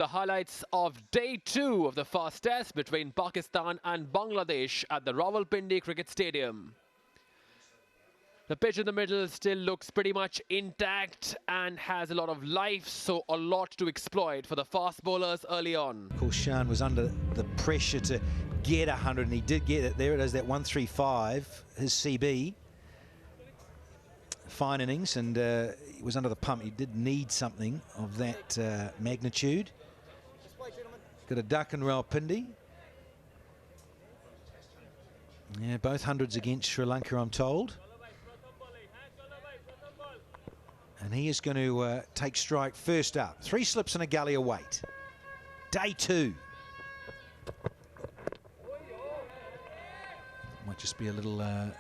The highlights of day 2 of the first test between Pakistan and Bangladesh at the Rawalpindi Cricket Stadium. The pitch in the middle still looks pretty much intact and has a lot of life, so a lot to exploit for the fast bowlers early on. Of course, Shan was under the pressure to get 100, and he did get it. There it is, that 135, his CB. Fine innings, and he was under the pump. He did need something of that magnitude. Got a duck in Rawalpindi. Yeah, both hundreds against Sri Lanka, I'm told. And he is going to take strike first up. 3 slips and a gully await. Day 2. Might just be a little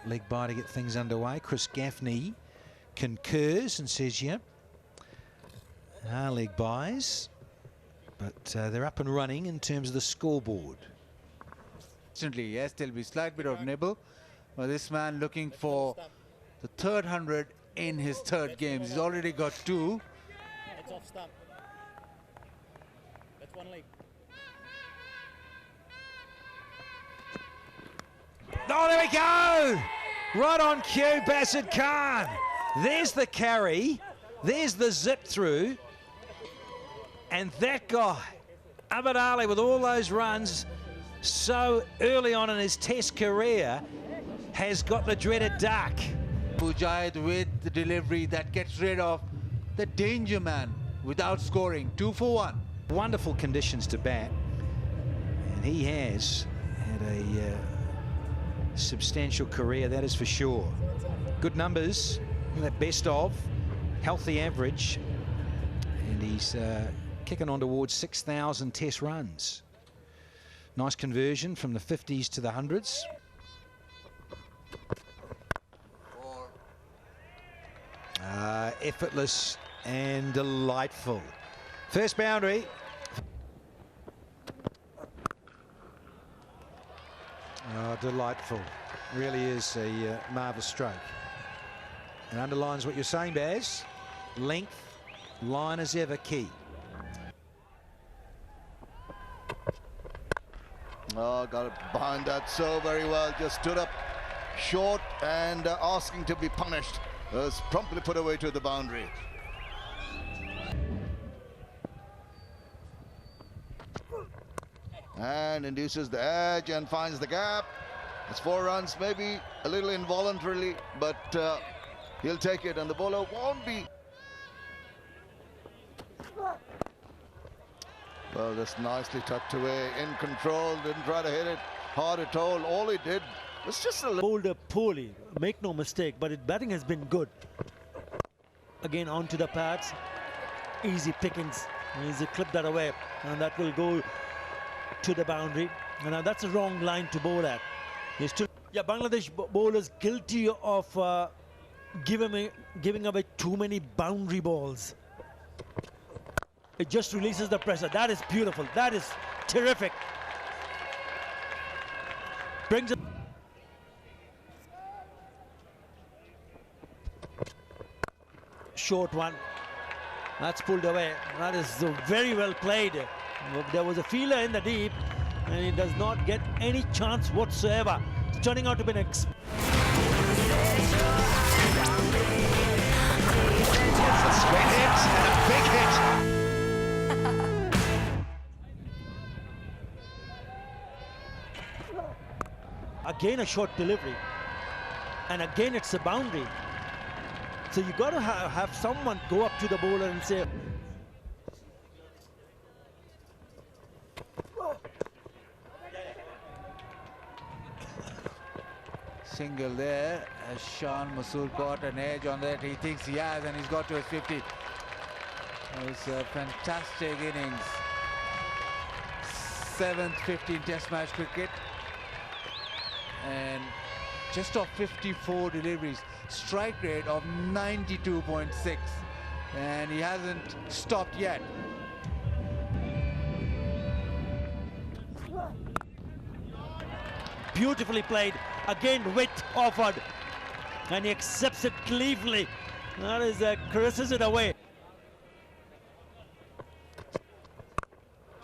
leg bye to get things underway. Chris Gaffney concurs and says, yeah, leg byes. But they're up and running in terms of the scoreboard. Certainly, yes, there'll be a slight bit of nibble. But this man looking for the third 100 in his third game. He's already got 2. That's off stump. That's one leg. Oh, there we go! Right on cue, Basit Khan. There's the carry. There's the zip through. And that guy, Ahmed Ali, with all those runs so early on in his test career, has got the dreaded duck. Mujahid with the delivery that gets rid of the danger man without scoring. 2 for 1. Wonderful conditions to bat. And he has had a substantial career, that is for sure. Good numbers, that best of, healthy average. And he's kicking on towards 6,000 test runs. Nice conversion from the 50s to the 100s. Effortless and delightful. First boundary. Oh, delightful. Really is a marvellous stroke. And underlines what you're saying, Baz. Length, line as ever key. Oh, got it behind that so very well. Just stood up short and asking to be punished. Was promptly put away to the boundary. And induces the edge and finds the gap. It's 4 runs, maybe a little involuntarily, but he'll take it, and the bowler won't be. Well, just nicely tucked away, in control, didn't try to hit it hard at all. All he did was just a little. Bowled poorly, make no mistake, but his batting has been good. Again, onto the pads. Easy pickings. Easy clip that away, and that will go to the boundary. And now that's a wrong line to bowl at. Yeah, Bangladesh bowlers guilty of giving away too many boundary balls. It just releases the pressure. That is beautiful. That is terrific. Brings it. Short one. That's pulled away. That is very well played. There was a feeler in the deep, and he does not get any chance whatsoever. It's turning out to be an It's a straight hit and a big hit. Again a short delivery, and again it's a boundary. So you got to have someone go up to the bowler and say, Single there, as Shan Masood got an edge on that. He thinks he has, and he's got to his 50. It was a fantastic innings. 7th 15 Test match cricket. And just off 54 deliveries, strike rate of 92.6, and he hasn't stopped yet. beautifully played. Again, wit offered, and he accepts it gleefully. That is caresses it away.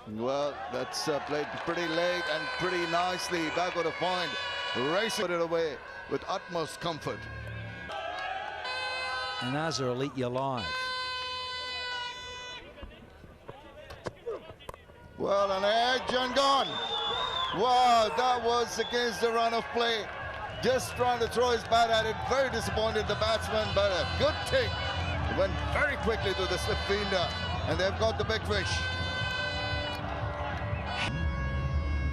Well, that's played pretty late and pretty nicely. Back of the point, racing it away with utmost comfort. And Azhar will eat you alive. Well, an edge and gone. Wow, that was against the run of play. Just trying to throw his bat at it. Very disappointed, the batsman, but a good take. Went very quickly to the slip fielder, and they've got the big fish.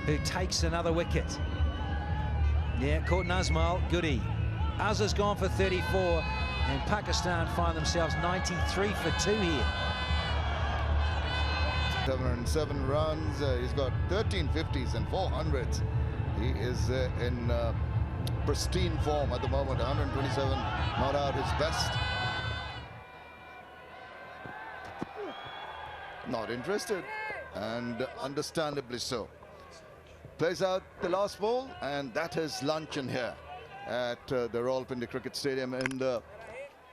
Who takes another wicket. Yeah, caught Nazmal, goodie. Azhar's gone for 34, and Pakistan find themselves 93 for 2 here. 707 runs, he's got 13 50s and 400s. He is in pristine form at the moment. 127, not out his best. Not interested, and understandably so. Plays out the last ball, and that is luncheon here at the Rawalpindi Cricket Stadium in the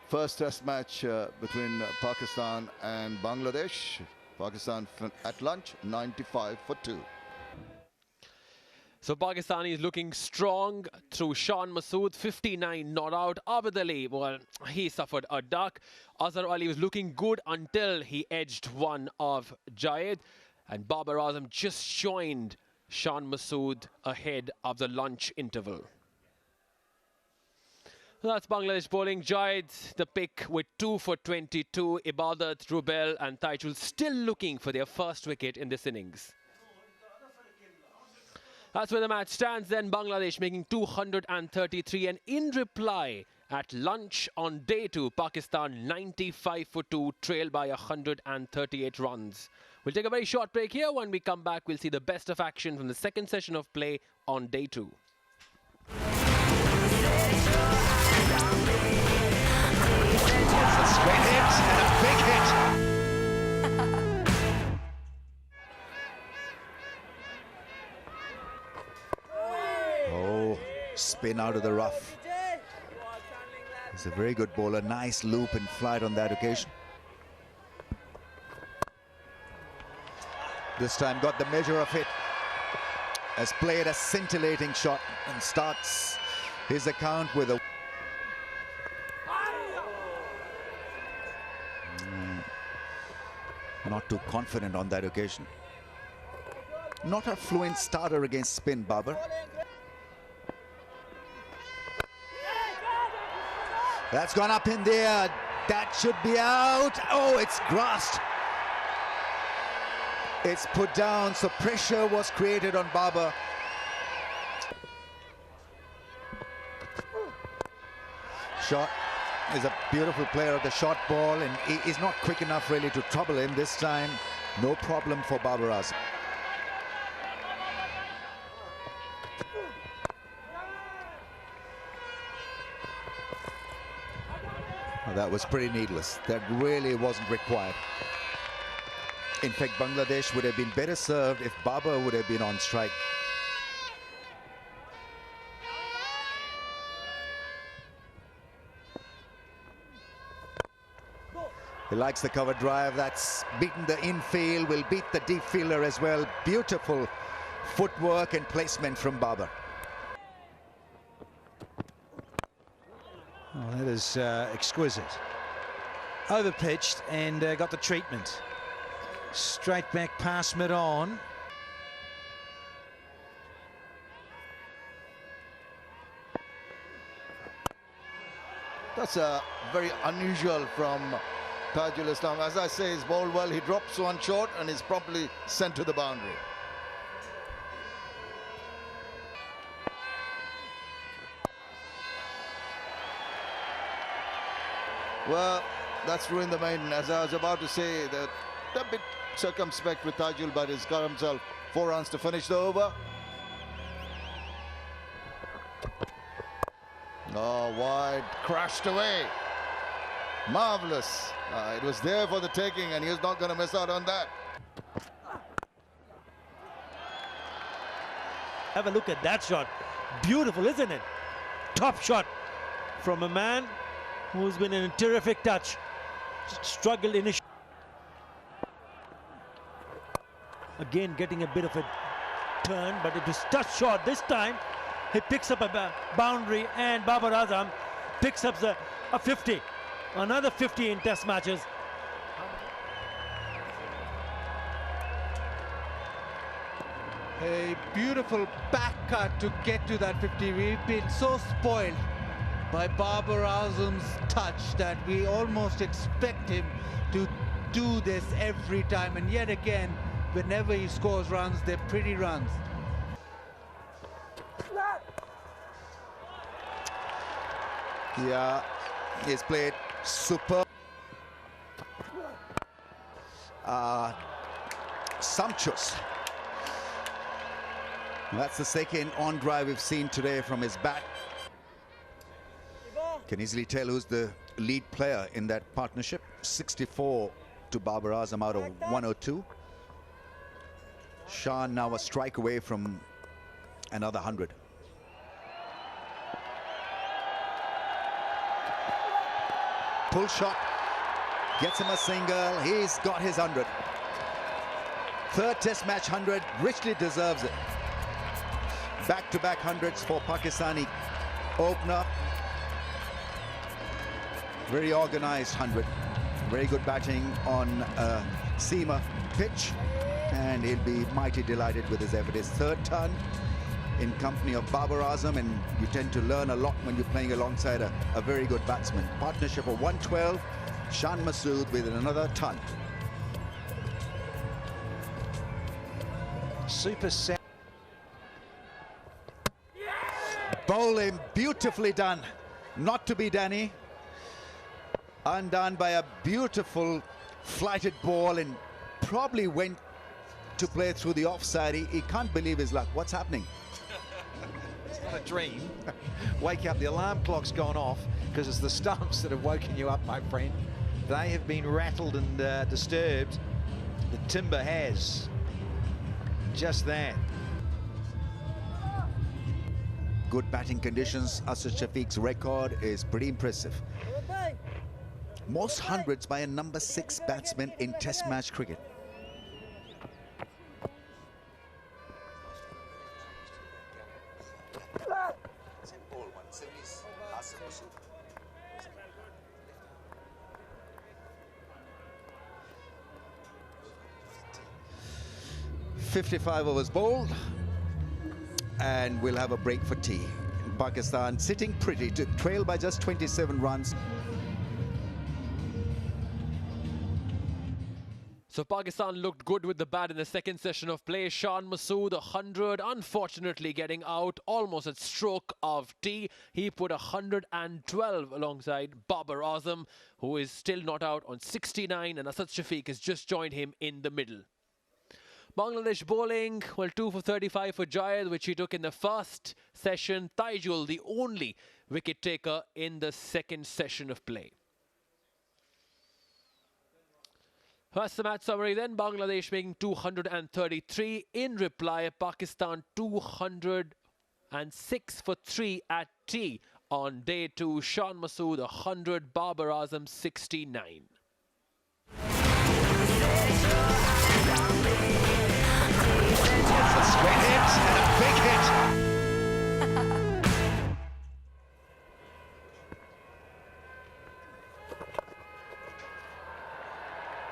first test match between Pakistan and Bangladesh. Pakistan at lunch, 95 for 2. So Pakistani is looking strong through Shan Masood, 59 not out. Abid Ali, well, he suffered a duck. Azhar Ali was looking good until he edged one of Jayed. And Babar Azam just joined Shan Masood ahead of the lunch interval. That's Bangladesh bowling. Jayed, the pick with 2 for 22. Ibadat, Rubel and Taijul still looking for their first wicket in this innings. That's where the match stands then. Bangladesh making 233, and in reply at lunch on day 2, Pakistan 95 for 2, trailed by 138 runs. We'll take a very short break here. When we come back, we'll see the best of action from the second session of play on day 2. It's a straight hit and a big hit. Spin out of the rough. He's a very good bowler. Nice loop and flight on that occasion. This time got the measure of it. Has played a scintillating shot and starts his account with a... Not too confident on that occasion. Not a fluent starter against spin, Babar. That's gone up in there. That should be out. Oh, it's grasped. It's put down, so pressure was created on Babar. Shot is a beautiful player of the short ball, and he is not quick enough really to trouble him this time. No problem for Babar Azam. Oh, that was pretty needless. That really wasn't required. In fact, Bangladesh would have been better served if Babar would have been on strike. He likes the cover drive. That's beaten the infield, will beat the deep fielder as well. Beautiful footwork and placement from Babar. Oh, that is exquisite. Overpitched and got the treatment. Straight back past mid-on. That's very unusual from Tajul Islam. As I say, he's bowled well. He drops one short and is promptly sent to the boundary. Well, that's ruined the maiden. As I was about to say, that a bit circumspect with Tajul, but he's got himself 4 runs to finish the over. Oh, wide, crashed away. Marvelous. It was there for the taking, and he's not going to miss out on that. Have a look at that shot. Beautiful, isn't it? Top shot from a man who's been in a terrific touch. Struggled initially. Again getting a bit of a turn, but it was touch short this time. He picks up a boundary, and Babar Azam picks up a 50. Another 50 in test matches. A beautiful back cut to get to that 50. We've been so spoiled by Babar Azam's touch that we almost expect him to do this every time. And yet again, whenever he scores runs, they're pretty runs. Yeah, he's played super. Sumptuous. That's the second on drive we've seen today from his bat. Can easily tell who's the lead player in that partnership. 64 to Babar Azam out of 102. Shan now a strike away from another 100. Pull shot, gets him a single. He's got his 100. Third test match 100, richly deserves it. Back-to-back hundreds for Pakistani opener. Very organized 100. Very good batting on seamer pitch, and he'll be mighty delighted with his effort. His third ton in company of Babar Azam, and you tend to learn a lot when you're playing alongside a very good batsman. Partnership of 112, Shan Masood with another ton. Super set. Bowling beautifully done. Not to be Danny. Undone by a beautiful flighted ball, and probably went to play through the offside. He can't believe his luck. What's happening? It's not a dream. Wake up, the alarm clock's gone off because it's the stumps that have woken you up, my friend. They have been rattled and disturbed. The timber has. Just that. Good batting conditions. Asad Shafiq's record is pretty impressive. Most hundreds by a number 6 batsman in test match cricket. .55 overs bowled, and we'll have a break for tea. Pakistan sitting pretty to trail by just 27 runs. So Pakistan looked good with the bat in the second session of play. Shan Masood, 100, unfortunately getting out almost at stroke of tea. He put 112 alongside Babar Azam, who is still not out on 69, and Asad Shafiq has just joined him in the middle. Bangladesh bowling, well, 2 for 35 for Jayed, which he took in the first session. Taijul, the only wicket taker in the second session of play. First the match summary then. Bangladesh making 233. In reply, Pakistan 206 for 3 at tea on day 2. Shan Masood 100, Babar Azam 69. It's a sweat hit and a big hit.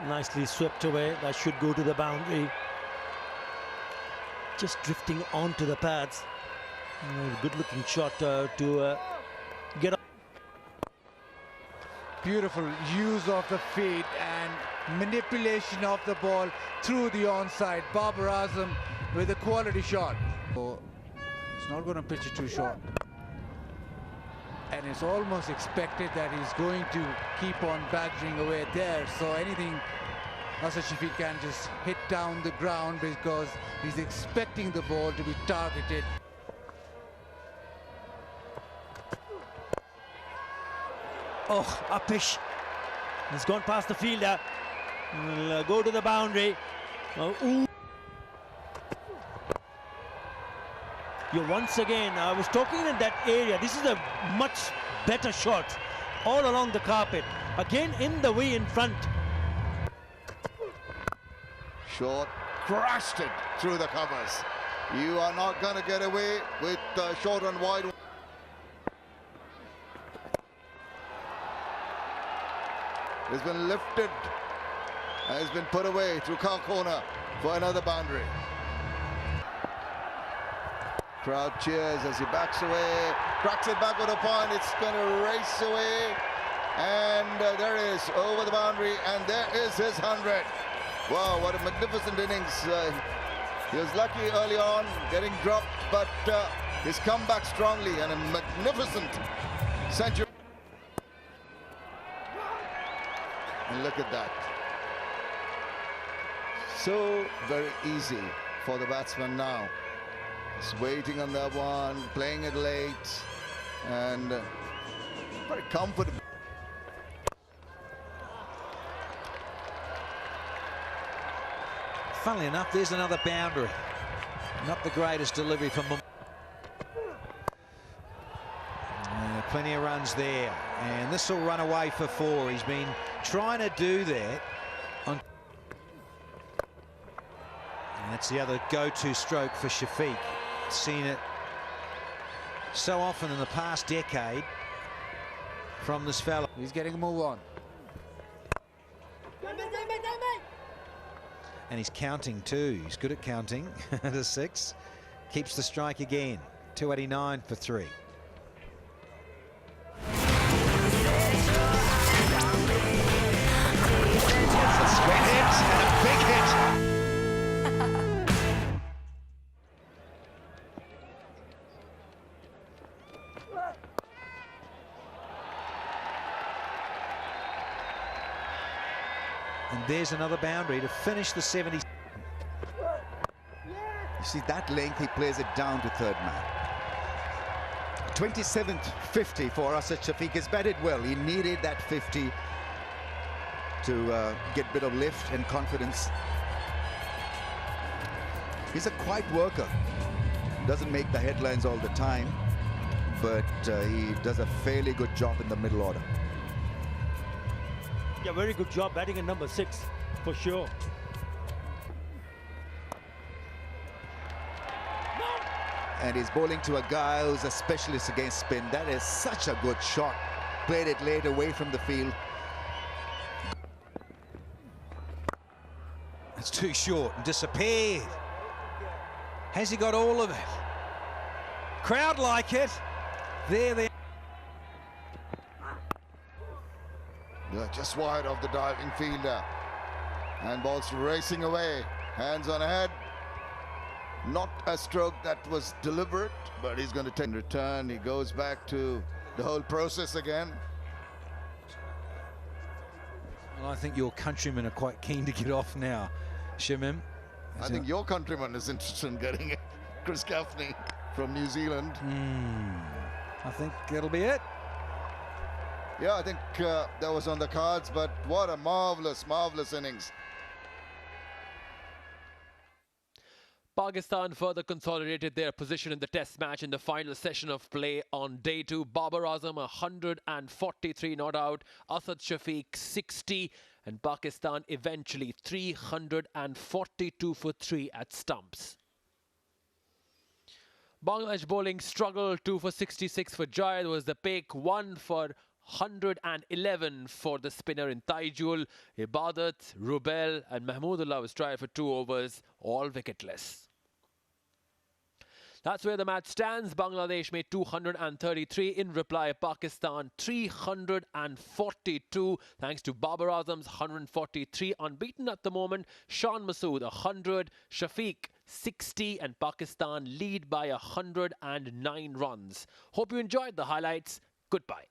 Nicely swept away. That should go to the boundary. Just drifting onto the pads. Good looking shot to get up. Beautiful use of the feet and manipulation of the ball through the onside. Babar Azam with a quality shot. So it's not going to pitch it too short. And it's almost expected that he's going to keep on badgering away there. So anything Asad Shafiq can just hit down the ground because he's expecting the ball to be targeted. Oh, Upish. He's gone past the fielder. Will go to the boundary. Ooh. Once again, I was talking in that area. This is a much better shot all along the carpet. Again in the way in front. Short crashed it through the covers. You are not going to get away with short and wide. It's been lifted and it's been put away through car corner for another boundary. Crowd cheers as he backs away, cracks it back with a point. It's going to race away, and there it is over the boundary, and there is his 100. Wow, what a magnificent innings. He was lucky early on, getting dropped, but he's come back strongly, and a magnificent century. And look at that. So very easy for the batsman now. Just waiting on that one, playing it late, and very comfortable. Funnily enough, there's another boundary. Not the greatest delivery from Mach. Plenty of runs there, and this will run away for 4. He's been trying to do that. And that's the other go-to stroke for Shafiq. Seen it so often in the past decade from this fella. He's getting a move on. And he's counting too. He's good at counting. To 6. Keeps the strike again. 289 for 3. It's a sweat hit and a big hit. And there's another boundary to finish the 70. You see that length, he plays it down to third man. 27th 50 for Asad Shafiq. Has batted well. He needed that 50 to get a bit of lift and confidence. He's a quiet worker. Doesn't make the headlines all the time, but he does a fairly good job in the middle order. Yeah, very good job batting at number 6, for sure. And he's bowling to a guy who's a specialist against spin. That is such a good shot. Played it late away from the field. It's too short and disappeared. Has he got all of it? Crowd like it. There they. Yeah, just wide of the diving fielder. And ball's racing away. Hands on head. Not a stroke that was deliberate, but he's going to take in return. He goes back to the whole process again. Well, I think your countrymen are quite keen to get off now, Shimim. I think your countryman is interested in getting it. Chris Gaffney from New Zealand. I think that'll be it. Yeah, I think that was on the cards, but what a marvelous, marvelous innings. Pakistan further consolidated their position in the test match in the final session of play on day 2. Babar Azam 143 not out, Asad Shafiq 60, and Pakistan eventually 342 for 3 at stumps. Bangladesh bowling struggled. 2 for 66 for Jayed was the pick, 1 for 111 for the spinner in Taijul. Ibadat, Rubel and Mahmudullah was tried for 2 overs, all wicketless. That's where the match stands. Bangladesh made 233. In reply, Pakistan 342 thanks to Babar Azam's 143. Unbeaten at the moment, Shan Masood 100, Shafiq 60, and Pakistan lead by 109 runs. Hope you enjoyed the highlights. Goodbye.